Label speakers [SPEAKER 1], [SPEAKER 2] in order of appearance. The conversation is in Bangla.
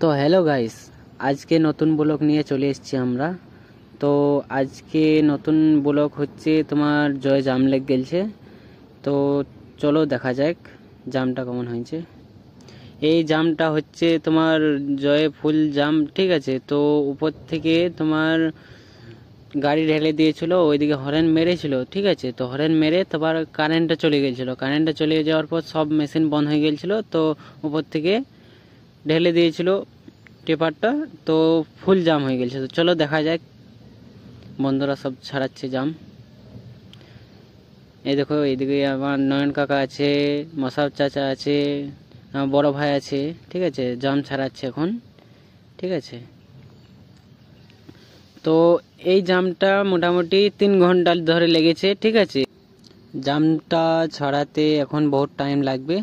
[SPEAKER 1] তো হ্যালো গাইস, আজকে নতুন ব্লগ নিয়ে চলে এসেছি আমরা। তো আজকে নতুন ব্লগ হচ্ছে তোমার জয় জাম লেগ গেলছে। তো চলো দেখা যাক জামটা কেমন হয়েছে। এই জামটা হচ্ছে তোমার জয়ে ফুল জাম, ঠিক আছে। তো উপর থেকে তোমার গাড়ি ঢেলে দিয়েছিল, ওইদিকে হরেন মেরেছিল, ঠিক আছে। তো হরেন মেরে তারপর কারেন্টটা চলে গেছিলো, কারেন্টটা চলে যাওয়ার পর সব মেশিন বন্ধ হয়ে গেছিলো। তো উপর থেকে ঢেলে দিয়েছিল টেপারটা, তো ফুল জাম হয়ে গেছে। তো চলো দেখা যাক, বন্ধুরা সব ছাড়াচ্ছে জাম। এই দেখো, এইদিকে আমার নয়ন কাকা আছে, মশাব চাচা আছে, আমার বড় ভাই আছে, ঠিক আছে। জাম ছাড়াচ্ছে এখন, ঠিক আছে। তো এই জামটা মোটামুটি 3 ঘন্টা ধরে লেগেছে, ঠিক আছে। জামটা ছড়াতে এখন বহুত টাইম লাগবে।